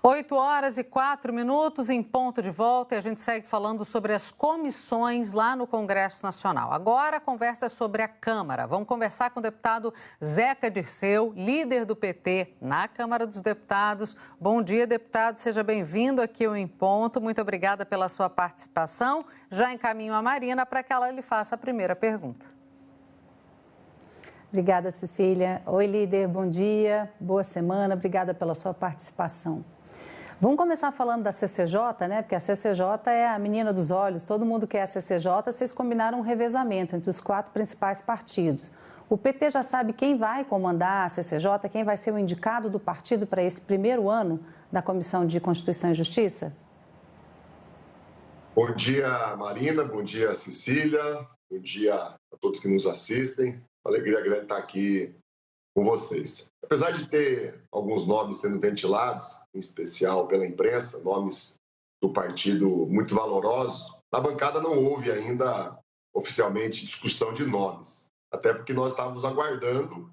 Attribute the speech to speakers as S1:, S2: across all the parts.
S1: 8h04 em ponto de volta e a gente segue falando sobre as comissões lá no Congresso Nacional. Agora a conversa é sobre a Câmara. Vamos conversar com o deputado Zeca Dirceu, líder do PT na Câmara dos Deputados. Bom dia, deputado. Seja bem-vindo aqui ao Em Ponto. Muito obrigada pela sua participação. Já encaminho a Marina para que ela lhe faça a primeira pergunta.
S2: Obrigada, Cecília. Oi, líder. Bom dia. Boa semana. Obrigada pela sua participação. Vamos começar falando da CCJ, né? Porque a CCJ é a menina dos olhos, todo mundo quer a CCJ. Vocês combinaram um revezamento entre os 4 principais partidos. O PT já sabe quem vai comandar a CCJ, quem vai ser o indicado do partido para esse primeiro ano da Comissão de Constituição e Justiça?
S3: Bom dia, Marina. Bom dia, Cecília. Bom dia a todos que nos assistem. Uma alegria grande estar aqui com vocês. Apesar de ter alguns nomes sendo ventilados, em especial pela imprensa, nomes do partido muito valorosos, na bancada não houve ainda oficialmente discussão de nomes, até porque nós estávamos aguardando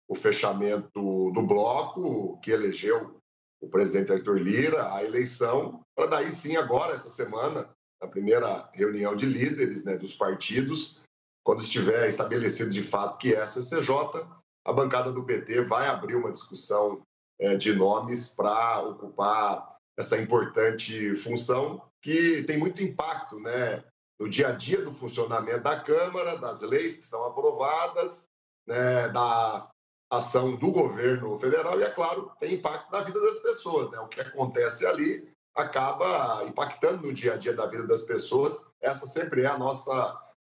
S3: o fechamento do bloco que elegeu o presidente Arthur Lira, a eleição, para daí sim agora, essa semana, na primeira reunião de líderes, né, dos partidos, quando estiver estabelecido de fato que é a CCJ, a bancada do PT vai abrir uma discussão de nomes para ocupar essa importante função que tem muito impacto, né, no dia a dia do funcionamento da Câmara, das leis que são aprovadas, né, da ação do governo federal e, é claro, tem impacto na vida das pessoas, né? O que acontece ali acaba impactando no dia a dia da vida das pessoas. Essa sempre é a nossa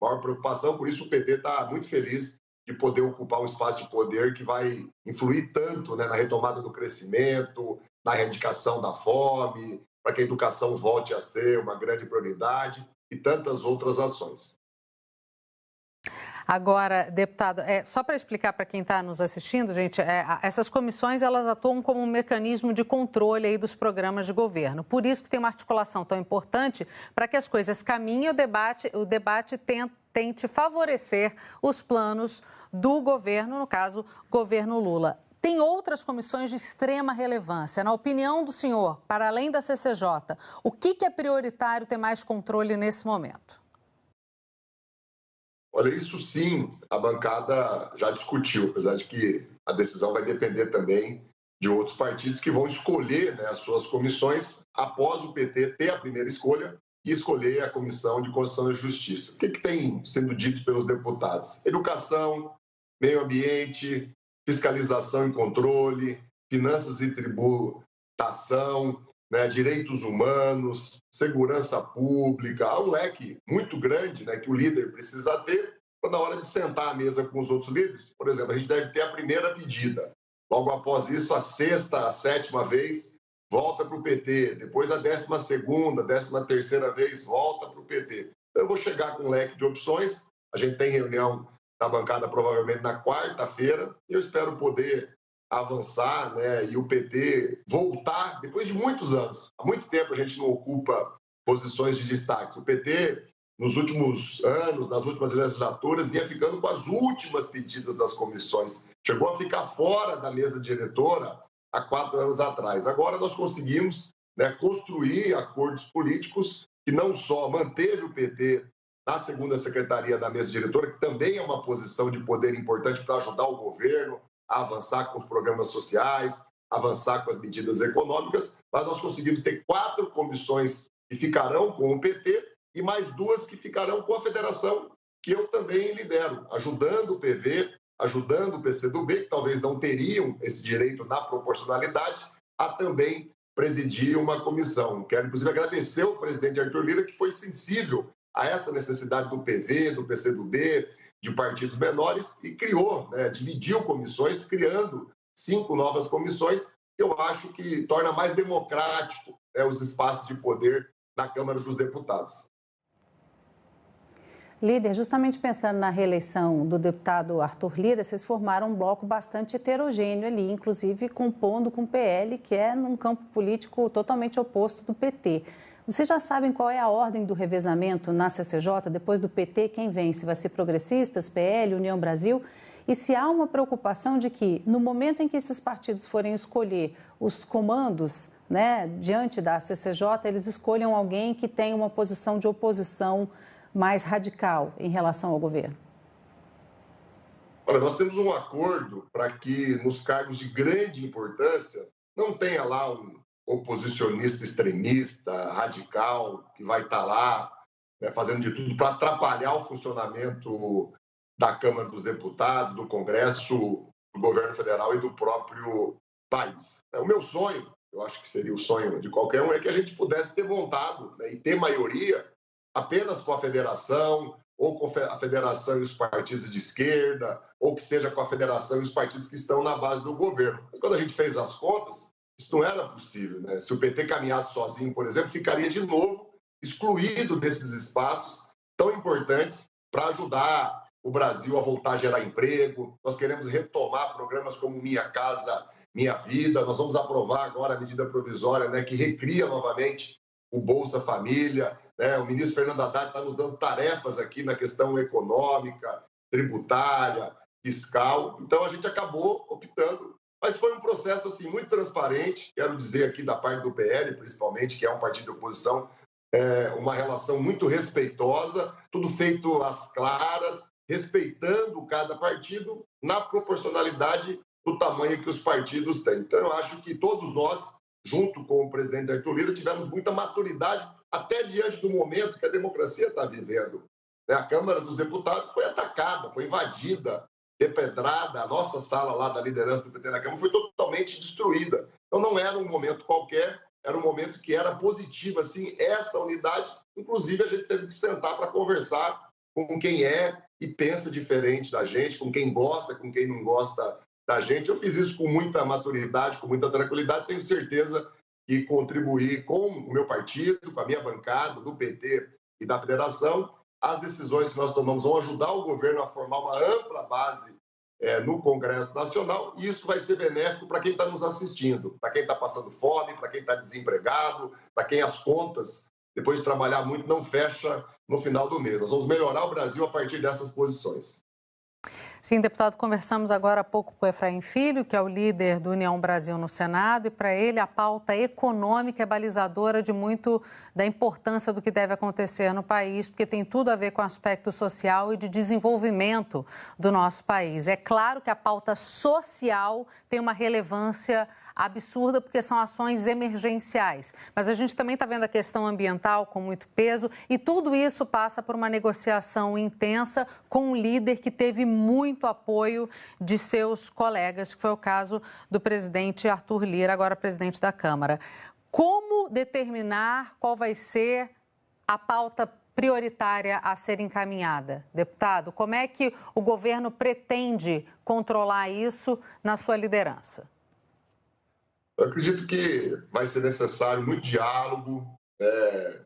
S3: maior preocupação, por isso o PT está muito feliz de poder ocupar um espaço de poder que vai influir tanto, né, na retomada do crescimento, na erradicação da fome, para que a educação volte a ser uma grande prioridade e tantas outras ações.
S1: Agora, deputado, só para explicar para quem está nos assistindo, gente, essas comissões elas atuam como um mecanismo de controle aí dos programas de governo. Por isso que tem uma articulação tão importante para que as coisas caminhem e o debate tente favorecer os planos do governo, no caso, governo Lula. Tem outras comissões de extrema relevância. Na opinião do senhor, para além da CCJ, o que é prioritário ter mais controle nesse momento?
S3: Olha, isso sim, a bancada já discutiu, apesar de que a decisão vai depender também de outros partidos que vão escolher, né, as suas comissões após o PT ter a primeira escolha e escolher a Comissão de Constituição e Justiça. O que tem sido dito pelos deputados? Educação, meio ambiente, fiscalização e controle, finanças e tributação, né, direitos humanos, segurança pública. Há um leque muito grande, né, que o líder precisa ter para, na hora de sentar à mesa com os outros líderes. Por exemplo, a gente deve ter a primeira pedida. Logo após isso, a 6ª, a 7ª vez volta para o PT. Depois a 12ª, 13ª vez volta para o PT. Então, eu vou chegar com um leque de opções. A gente tem reunião da bancada provavelmente na quarta-feira. Eu espero poder avançar, né, e o PT voltar, depois de muitos anos. Há muito tempo a gente não ocupa posições de destaque. O PT, nos últimos anos, nas últimas legislaturas, vinha ficando com as últimas pedidas das comissões. Chegou a ficar fora da mesa diretora há 4 anos atrás. Agora nós conseguimos, né, construir acordos políticos que não só manteve o PT na 2ª secretaria da mesa diretora, que também é uma posição de poder importante para ajudar o governo a avançar com os programas sociais, avançar com as medidas econômicas, mas nós conseguimos ter 4 comissões que ficarão com o PT e mais 2 que ficarão com a federação, que eu também lidero, ajudando o PV, ajudando o PCdoB, que talvez não teriam esse direito na proporcionalidade, a também presidir uma comissão. Quero, inclusive, agradecer ao presidente Arthur Lira, que foi sensível a essa necessidade do PV, do PCdoB, de partidos menores, e criou, né, dividiu comissões, criando 5 novas comissões, que eu acho que torna mais democrático, né, os espaços de poder na Câmara dos Deputados.
S2: Líder, justamente pensando na reeleição do deputado Arthur Lira, vocês formaram um bloco bastante heterogêneo ali, inclusive compondo com o PL, que é num campo político totalmente oposto do PT. Vocês já sabem qual é a ordem do revezamento na CCJ? Depois do PT, quem vence? Vai ser Progressistas, PL, União Brasil? E se há uma preocupação de que, no momento em que esses partidos forem escolher os comandos, né, diante da CCJ, eles escolham alguém que tenha uma posição de oposição mais radical em relação ao governo?
S3: Olha, nós temos um acordo para que nos cargos de grande importância não tenha lá um oposicionista extremista, radical, que vai estar lá, né, fazendo de tudo para atrapalhar o funcionamento da Câmara dos Deputados, do Congresso, do governo federal e do próprio país. O meu sonho, eu acho que seria o sonho de qualquer um, é que a gente pudesse ter montado, né, e ter maioria apenas com a federação, ou com a federação e os partidos de esquerda, ou que seja com a federação e os partidos que estão na base do governo. Mas quando a gente fez as contas, isso não era possível, né? Se o PT caminhasse sozinho, por exemplo, ficaria de novo excluído desses espaços tão importantes para ajudar o Brasil a voltar a gerar emprego. Nós queremos retomar programas como Minha Casa, Minha Vida. Nós vamos aprovar agora a medida provisória, né, que recria novamente o Bolsa Família. Né? O ministro Fernando Haddad está nos dando tarefas aqui na questão econômica, tributária, fiscal. Então, a gente acabou optando. Mas foi um processo assim, muito transparente, quero dizer aqui da parte do PL, principalmente, que é um partido de oposição, uma relação muito respeitosa, tudo feito às claras, respeitando cada partido na proporcionalidade do tamanho que os partidos têm. Então, eu acho que todos nós, junto com o presidente Arthur Lira, tivemos muita maturidade, até diante do momento que a democracia está vivendo. A Câmara dos Deputados foi atacada, foi invadida, depedrada, a nossa sala lá da liderança do PT na Câmara foi totalmente destruída. Então, não era um momento qualquer, era um momento que era positivo, assim, essa unidade. Inclusive, a gente teve que sentar para conversar com quem é e pensa diferente da gente, com quem gosta, com quem não gosta da gente. Eu fiz isso com muita maturidade, com muita tranquilidade. Tenho certeza que contribuir com o meu partido, com a minha bancada, do PT e da federação. As decisões que nós tomamos vão ajudar o governo a formar uma ampla base no Congresso Nacional, e isso vai ser benéfico para quem está nos assistindo, para quem está passando fome, para quem está desempregado, para quem as contas, depois de trabalhar muito, não fecha no final do mês. Nós vamos melhorar o Brasil a partir dessas posições.
S1: Sim, deputado, conversamos agora há pouco com o Efraim Filho, que é o líder do União Brasil no Senado, e para ele a pauta econômica é balizadora de muito da importância do que deve acontecer no país, porque tem tudo a ver com o aspecto social e de desenvolvimento do nosso país. É claro que a pauta social tem uma relevância absurda, porque são ações emergenciais. Mas a gente também está vendo a questão ambiental com muito peso, e tudo isso passa por uma negociação intensa com um líder que teve muito apoio de seus colegas, que foi o caso do presidente Arthur Lira, agora presidente da Câmara. Como determinar qual vai ser a pauta prioritária a ser encaminhada? Deputado, como é que o governo pretende controlar isso na sua liderança?
S3: Eu acredito que vai ser necessário muito diálogo,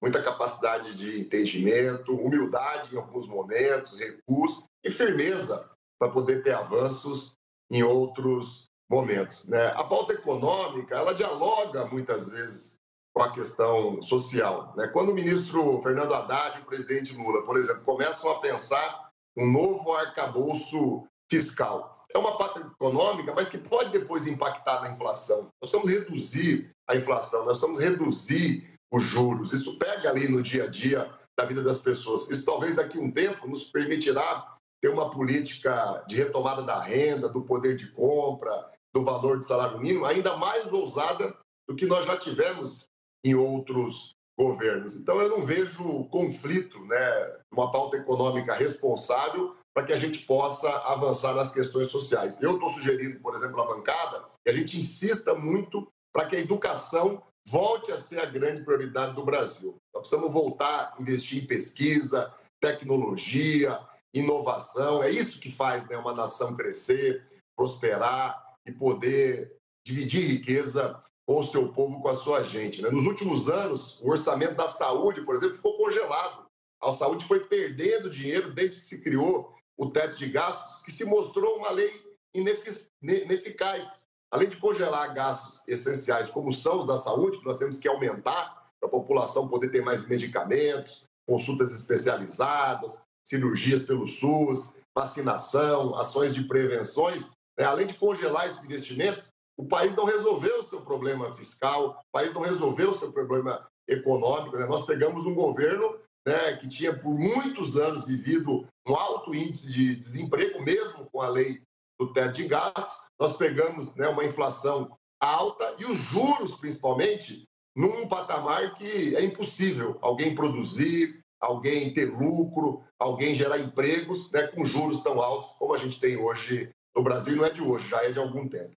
S3: muita capacidade de entendimento, humildade em alguns momentos, recursos e firmeza para poder ter avanços em outros momentos. Né? A pauta econômica, ela dialoga muitas vezes com a questão social. Né? Quando o ministro Fernando Haddad e o presidente Lula, por exemplo, começam a pensar um novo arcabouço fiscal, é uma pauta econômica, mas que pode depois impactar na inflação. Nós precisamos reduzir a inflação, nós precisamos reduzir os juros. Isso pega ali no dia a dia da vida das pessoas. Isso talvez daqui a um tempo nos permitirá ter uma política de retomada da renda, do poder de compra, do valor do salário mínimo, ainda mais ousada do que nós já tivemos em outros governos. Então, eu não vejo conflito, né, uma pauta econômica responsável para que a gente possa avançar nas questões sociais. Eu estou sugerindo, por exemplo, à bancada, que a gente insista muito para que a educação volte a ser a grande prioridade do Brasil. Nós precisamos voltar a investir em pesquisa, tecnologia, inovação. É isso que faz, né, uma nação crescer, prosperar e poder dividir riqueza com o seu povo, com a sua gente. Né? Nos últimos anos, o orçamento da saúde, por exemplo, ficou congelado. A saúde foi perdendo dinheiro desde que se criou o teto de gastos, que se mostrou uma lei ineficaz. Além de congelar gastos essenciais, como são os da saúde, que nós temos que aumentar para a população poder ter mais medicamentos, consultas especializadas, cirurgias pelo SUS, vacinação, ações de prevenções, né? Além de congelar esses investimentos, o país não resolveu o seu problema fiscal, o país não resolveu o seu problema econômico, né? Nós pegamos um governo, né, que tinha por muitos anos vivido um alto índice de desemprego, mesmo com a lei do teto de gastos. Nós pegamos, né, uma inflação alta e os juros, principalmente, num patamar que é impossível alguém produzir, alguém ter lucro, alguém gerar empregos, né, com juros tão altos como a gente tem hoje no Brasil. Não é de hoje, já é de algum tempo.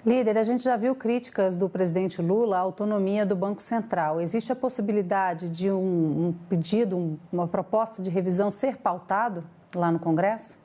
S2: Líder, a gente já viu críticas do presidente Lula à autonomia do Banco Central. Existe a possibilidade de um pedido, uma proposta de revisão ser pautado lá no Congresso?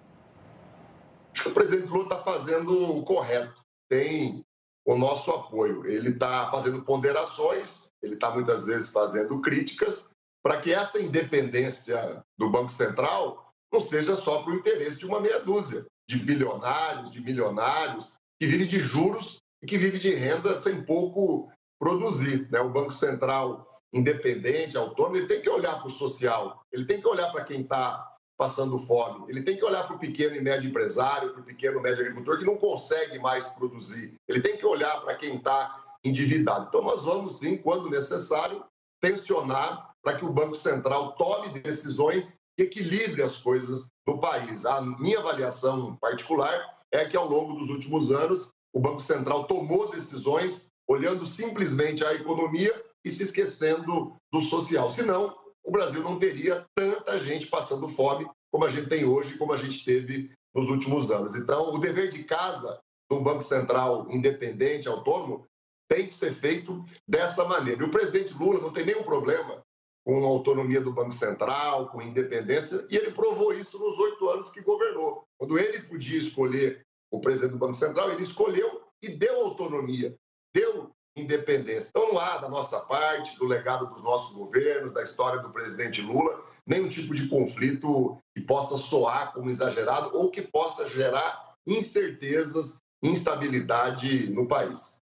S3: Acho que o presidente Lula está fazendo o correto, tem o nosso apoio. Ele está fazendo ponderações, ele está muitas vezes fazendo críticas para que essa independência do Banco Central não seja só para o interesse de uma meia dúzia de bilionários, de milionários, que vive de juros e que vive de renda sem pouco produzir, né? O Banco Central independente, autônomo, ele tem que olhar para o social, ele tem que olhar para quem está passando fome, ele tem que olhar para o pequeno e médio empresário, para o pequeno e médio agricultor que não consegue mais produzir, ele tem que olhar para quem está endividado. Então nós vamos sim, quando necessário, tensionar para que o Banco Central tome decisões que equilibrem as coisas no país. A minha avaliação particular é que, ao longo dos últimos anos, o Banco Central tomou decisões olhando simplesmente a economia e se esquecendo do social. Senão, o Brasil não teria tanta gente passando fome como a gente tem hoje, como a gente teve nos últimos anos. Então, o dever de casa de um Banco Central independente, autônomo, tem que ser feito dessa maneira. E o presidente Lula não tem nenhum problema com a autonomia do Banco Central, com independência, e ele provou isso nos 8 anos que governou. Quando ele podia escolher o presidente do Banco Central, ele escolheu e deu autonomia, deu independência. Então não há da nossa parte, do legado dos nossos governos, da história do presidente Lula, nenhum tipo de conflito que possa soar como exagerado ou que possa gerar incertezas, instabilidade no país.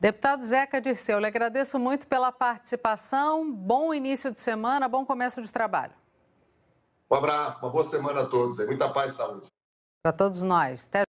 S1: Deputado Zeca Dirceu, lhe agradeço muito pela participação. Bom início de semana, bom começo de trabalho.
S3: Um abraço, uma boa semana a todos. Muita paz e saúde.
S1: Para todos nós. Até